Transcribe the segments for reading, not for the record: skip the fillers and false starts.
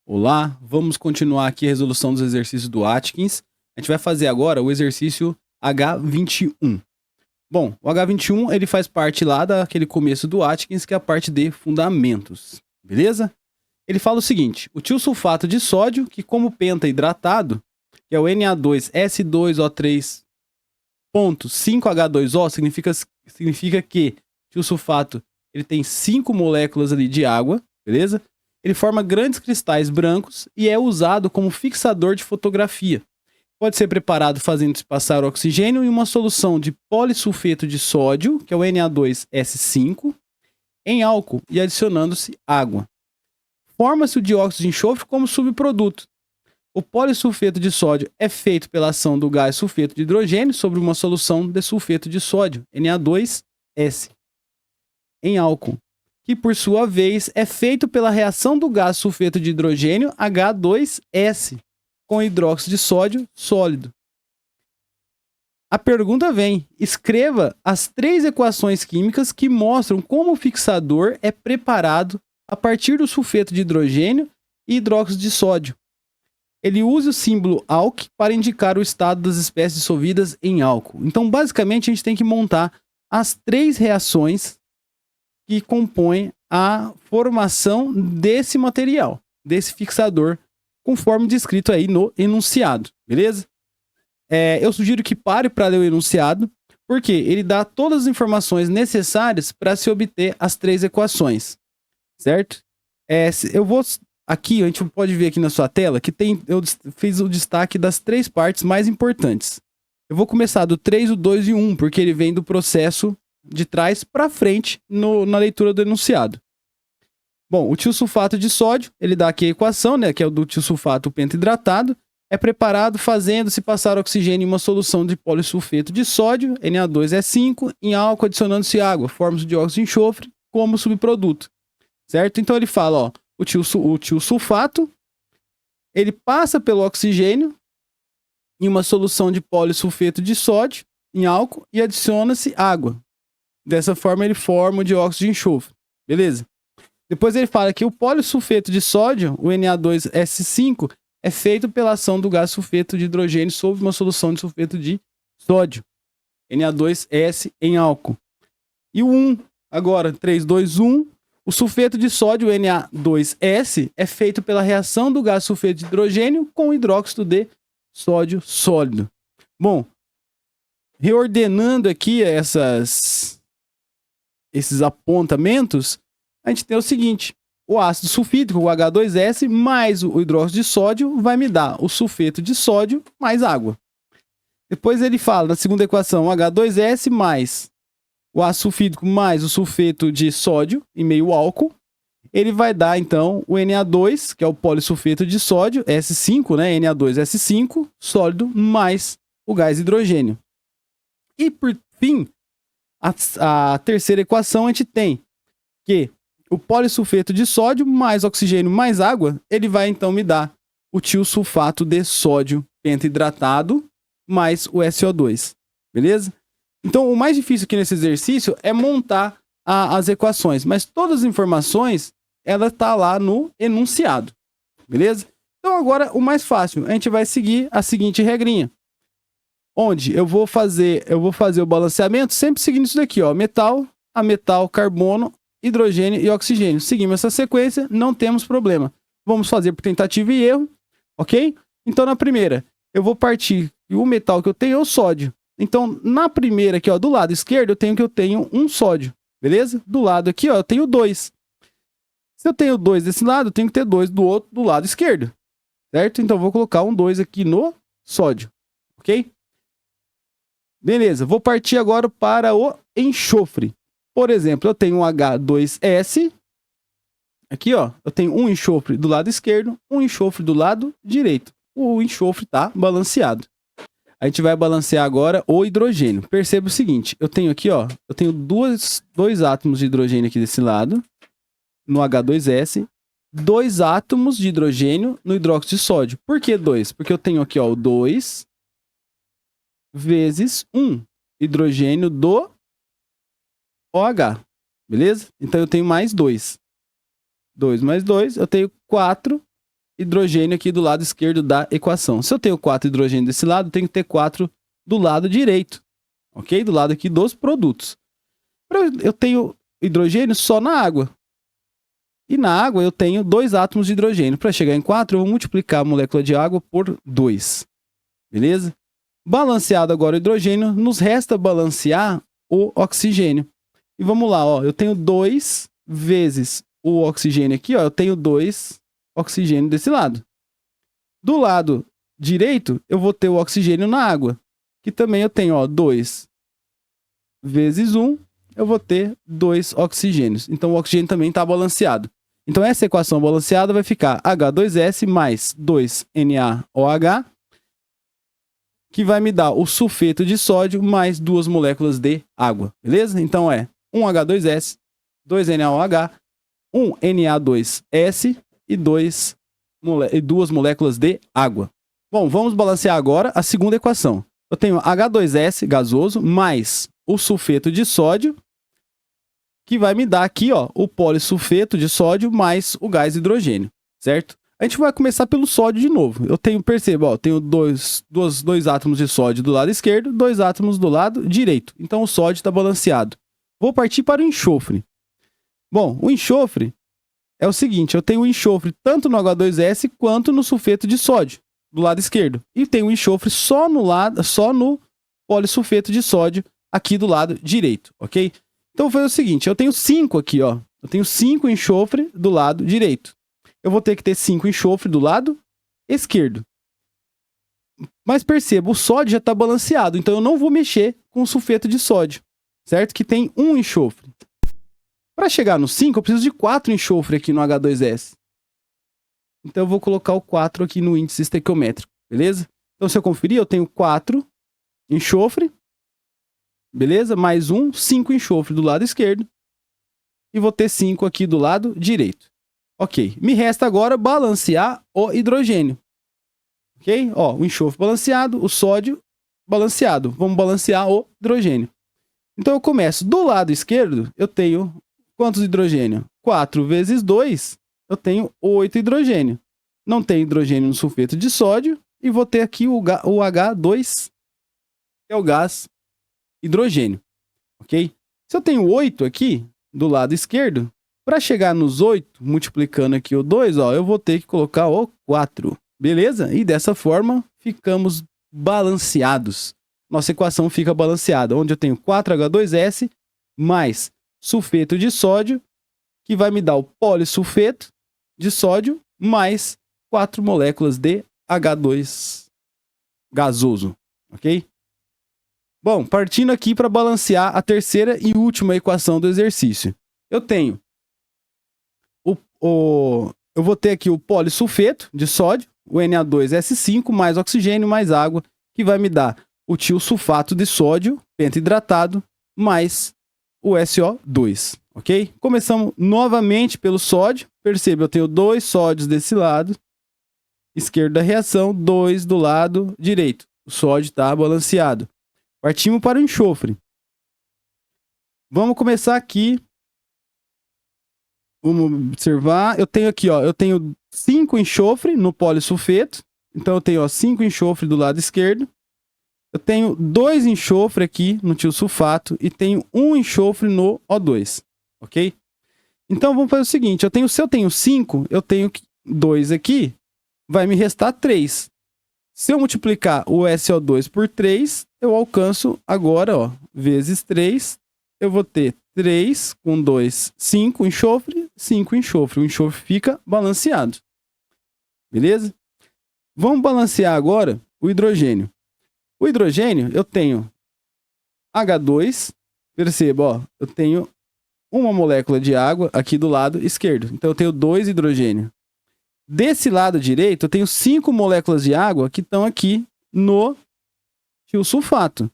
Olá, vamos continuar aqui a resolução dos exercícios do Atkins. A gente vai fazer agora o exercício H21. Bom, o H21 ele faz parte lá daquele começo do Atkins, que é a parte de fundamentos, beleza? Ele fala o seguinte: o tiosulfato de sódio, que como pentaidratado, que é o Na2S2O3.5H2O, significa que o tiosulfato ele tem 5 moléculas ali de água, beleza? Ele forma grandes cristais brancos e é usado como fixador de fotografia. Pode ser preparado fazendo-se passar oxigênio em uma solução de polissulfeto de sódio, que é o Na2S5, em álcool e adicionando-se água. Forma-se o dióxido de enxofre como subproduto. O polissulfeto de sódio é feito pela ação do gás sulfeto de hidrogênio sobre uma solução de sulfeto de sódio, Na2S, em álcool, que por sua vez é feito pela reação do gás sulfeto de hidrogênio H2S com hidróxido de sódio sólido. A pergunta vem: escreva as 3 equações químicas que mostram como o fixador é preparado a partir do sulfeto de hidrogênio e hidróxido de sódio. Ele usa o símbolo ALK para indicar o estado das espécies dissolvidas em álcool. Então, basicamente, a gente tem que montar as 3 reações que compõem a formação desse material, desse fixador, conforme descrito aí no enunciado, beleza? Eu sugiro que pare para ler o enunciado, porque ele dá todas as informações necessárias para se obter as 3 equações, certo? Eu vou aqui, a gente pode ver aqui na sua tela que eu fiz o destaque das 3 partes mais importantes. Eu vou começar do 3, o 2 e o 1, porque ele vem do processo de trás para frente na leitura do enunciado. Bom, o tiosulfato de sódio, ele dá aqui a equação, né, que é o do tiosulfato pentaidratado, é preparado fazendo-se passar oxigênio em uma solução de polissulfeto de sódio, Na2S5, em álcool adicionando-se água, forma-se o dióxido de enxofre como subproduto, certo? Então ele fala, ó, o tiosulfato, ele passa pelo oxigênio em uma solução de polissulfeto de sódio, em álcool, e adiciona-se água. Dessa forma, ele forma o dióxido de enxofre. Beleza? Depois ele fala que o polissulfeto de sódio, o Na2S5, é feito pela ação do gás sulfeto de hidrogênio sobre uma solução de sulfeto de sódio, Na2S em álcool. E o 1, agora, 3, 2, 1, o sulfeto de sódio, Na2S, é feito pela reação do gás sulfeto de hidrogênio com hidróxido de sódio sólido. Bom, reordenando aqui esses apontamentos, a gente tem o seguinte: o ácido sulfídrico, o H2S, mais o hidróxido de sódio, vai me dar o sulfeto de sódio mais água. Depois ele fala, na segunda equação, H2S mais o ácido sulfídrico mais o sulfeto de sódio em meio álcool. Ele vai dar, então, o Na2, que é o polissulfeto de sódio, S5, né? Na2S5, sólido, mais o gás hidrogênio. E, por fim, a terceira equação, a gente tem que o polissulfeto de sódio mais oxigênio mais água, ele vai então me dar o tiosulfato de sódio pentaidratado mais o SO2, beleza? Então, o mais difícil aqui nesse exercício é montar as equações, mas todas as informações, ela tá lá no enunciado, beleza? Então, agora, o mais fácil, a gente vai seguir a seguinte regrinha, onde eu vou fazer o balanceamento sempre seguindo isso daqui, ó, metal a metal, carbono, hidrogênio e oxigênio. Seguimos essa sequência, não temos problema. Vamos fazer por tentativa e erro, ok? Então, na primeira, eu vou partir, e o metal que eu tenho é o sódio. Então, na primeira aqui, ó, do lado esquerdo, eu tenho um sódio, beleza? Do lado aqui, ó, eu tenho 2. Se eu tenho 2 desse lado, eu tenho que ter 2 do lado esquerdo, certo? Então, eu vou colocar um 2 aqui no sódio, ok? Beleza, vou partir agora para o enxofre. Por exemplo, eu tenho um H2S. Aqui, ó, eu tenho um enxofre do lado esquerdo, um enxofre do lado direito. O enxofre está balanceado. A gente vai balancear agora o hidrogênio. Perceba o seguinte, eu tenho aqui, ó, eu tenho dois átomos de hidrogênio aqui desse lado, no H2S, 2 átomos de hidrogênio no hidróxido de sódio. Por que 2? Porque eu tenho aqui, ó, o 2 vezes 1 hidrogênio do OH, beleza? Então eu tenho mais 2. 2 mais 2, eu tenho 4 hidrogênio aqui do lado esquerdo da equação. Se eu tenho 4 hidrogênio desse lado, eu tenho que ter 4 do lado direito, ok? Do lado aqui dos produtos. Eu tenho hidrogênio só na água. E na água eu tenho 2 átomos de hidrogênio. Para chegar em 4, eu vou multiplicar a molécula de água por 2. Beleza? Balanceado agora o hidrogênio, nos resta balancear o oxigênio. E vamos lá, ó, eu tenho 2 vezes o oxigênio aqui, ó, eu tenho 2 oxigênio desse lado. Do lado direito, eu vou ter o oxigênio na água, que também eu tenho, ó, 2 vezes 1, eu vou ter 2 oxigênios. Então o oxigênio também está balanceado. Então essa equação balanceada vai ficar H2S mais 2NaOH, que vai me dar o sulfeto de sódio mais 2 moléculas de água, beleza? Então é 1H2S, 2NaOH, 1Na2S e 2 moléculas de água. Bom, vamos balancear agora a segunda equação. Eu tenho H2S gasoso mais o sulfeto de sódio, que vai me dar aqui, ó, o polissulfeto de sódio mais o gás hidrogênio, certo? A gente vai começar pelo sódio de novo. Eu tenho, perceba, ó, tenho dois átomos de sódio do lado esquerdo, 2 átomos do lado direito. Então o sódio está balanceado. Vou partir para o enxofre. Bom, o enxofre é o seguinte, eu tenho o enxofre tanto no H2S quanto no sulfeto de sódio do lado esquerdo. E tenho o enxofre só no polissulfeto de sódio aqui do lado direito, ok? Então, vou fazer o seguinte, eu tenho 5 aqui, ó. Eu tenho 5 enxofre do lado direito. Eu vou ter que ter 5 enxofre do lado esquerdo. Mas perceba, o sódio já está balanceado, então eu não vou mexer com o sulfeto de sódio, certo? Que tem 1 enxofre. Para chegar no 5, eu preciso de 4 enxofre aqui no H2S. Então, eu vou colocar o 4 aqui no índice estequiométrico, beleza? Então, se eu conferir, eu tenho 4 enxofre, beleza? Mais 5 enxofre do lado esquerdo. E vou ter 5 aqui do lado direito. Ok. Me resta agora balancear o hidrogênio. Ok? Ó, o enxofre balanceado, o sódio balanceado. Vamos balancear o hidrogênio. Então, eu começo do lado esquerdo, eu tenho quantos hidrogênio? 4 vezes 2, eu tenho 8 hidrogênio. Não tem hidrogênio no sulfeto de sódio. E vou ter aqui o H2, que é o gás hidrogênio, ok? Se eu tenho 8 aqui, do lado esquerdo, para chegar nos 8, multiplicando aqui o 2, ó, eu vou ter que colocar o 4, beleza? E dessa forma, ficamos balanceados. Nossa equação fica balanceada, onde eu tenho 4H2S mais sulfeto de sódio, que vai me dar o polissulfeto de sódio, mais 4 moléculas de H2 gasoso, ok? Bom, partindo aqui para balancear a terceira e última equação do exercício. Eu tenho eu vou ter aqui o polissulfeto de sódio, o Na2S5 mais oxigênio mais água, que vai me dar o tiosulfato de sódio pentaidratado mais o SO2, ok? Começamos novamente pelo sódio. Perceba, eu tenho 2 sódios desse lado esquerdo da reação, 2 do lado direito. O sódio está balanceado. Partimos para o enxofre. Vamos começar aqui. Vamos observar. Eu tenho aqui, ó, eu tenho 5 enxofre no polissulfeto. Então eu tenho, ó, 5 enxofre do lado esquerdo. Eu tenho 2 enxofre aqui no tiosulfato e tenho 1 enxofre no O2, ok? Então vamos fazer o seguinte, se eu tenho 5, eu tenho 2 aqui, vai me restar 3. Se eu multiplicar o SO2 por 3, eu alcanço agora, ó, vezes 3, eu vou ter 3 com 2, 5 enxofre, 5 enxofre. O enxofre fica balanceado. Beleza? Vamos balancear agora o hidrogênio. O hidrogênio, eu tenho H2, perceba, ó, eu tenho uma molécula de água aqui do lado esquerdo. Então, eu tenho 2 hidrogênio. Desse lado direito, eu tenho 5 moléculas de água que estão aqui no tiosulfato.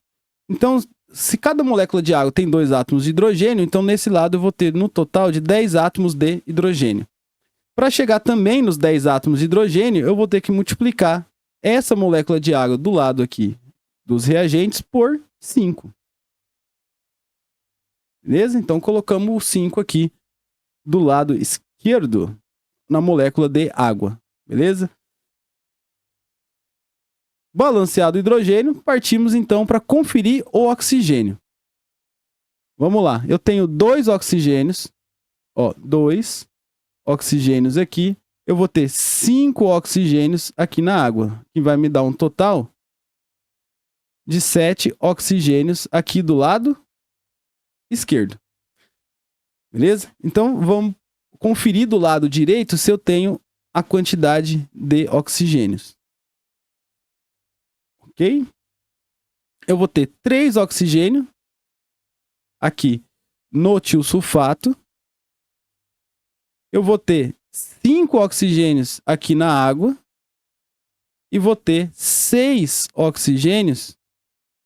Então, se cada molécula de água tem 2 átomos de hidrogênio, então nesse lado eu vou ter no total de 10 átomos de hidrogênio. Para chegar também nos 10 átomos de hidrogênio, eu vou ter que multiplicar essa molécula de água do lado aqui dos reagentes por 5. Beleza? Então colocamos o 5 aqui do lado esquerdo na molécula de água. beleza? Balanceado o hidrogênio, partimos então para conferir o oxigênio. Vamos lá, eu tenho 2 oxigênios, ó, 2 oxigênios aqui. Eu vou ter 5 oxigênios aqui na água, que vai me dar um total de 7 oxigênios aqui do lado esquerdo. Beleza? Então, vamos conferir do lado direito se eu tenho a quantidade de oxigênios. Ok? Eu vou ter 3 oxigênios aqui no tiosulfato. Eu vou ter 5 oxigênios aqui na água. E vou ter 6 oxigênios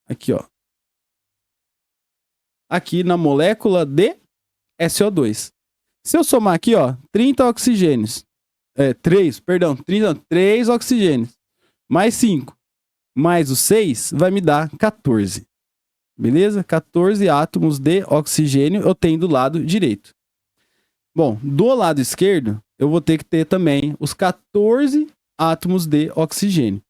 aqui, ó. Aqui na molécula de SO2. Se eu somar aqui, ó, 30 oxigênios. 3 oxigênios. Mais 5. Mais os 6 vai me dar 14. Beleza? 14 átomos de oxigênio eu tenho do lado direito. Bom, do lado esquerdo, eu vou ter que ter também os 14 átomos de oxigênio.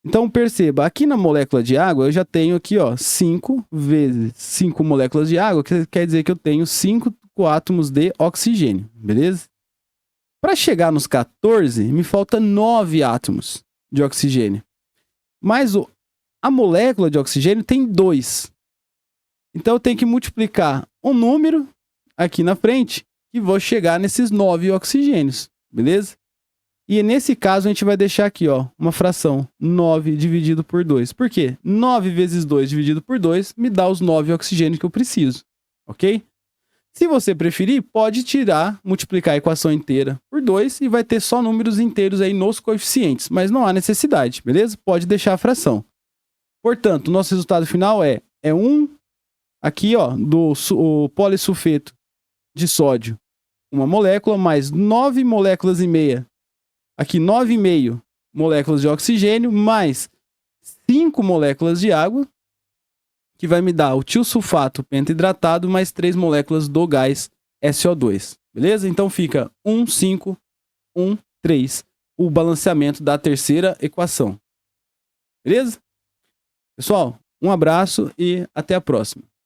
Então, perceba, aqui na molécula de água, eu já tenho aqui, ó, 5 vezes 5 moléculas de água, que quer dizer que eu tenho 5 átomos de oxigênio, beleza? Para chegar nos 14, me falta 9 átomos de oxigênio. Mas a molécula de oxigênio tem 2. Então, eu tenho que multiplicar um número aqui na frente e vou chegar nesses 9 oxigênios, beleza? E nesse caso, a gente vai deixar aqui, ó, uma fração 9 dividido por 2. Por quê? 9 vezes 2 dividido por 2 me dá os 9 oxigênios que eu preciso, ok? Se você preferir, pode multiplicar a equação inteira por 2 e vai ter só números inteiros aí nos coeficientes, mas não há necessidade, beleza? Pode deixar a fração. Portanto, o nosso resultado final é 1, aqui, ó, o polissulfeto de sódio, uma molécula, mais 9 moléculas e meia. Aqui, 9,5 moléculas de oxigênio, mais 5 moléculas de água, que vai me dar o tiosulfato pentaidratado, mais 3 moléculas do gás SO2. Beleza? Então fica 1, 5, 1, 3. O balanceamento da terceira equação. Beleza? Pessoal, um abraço e até a próxima.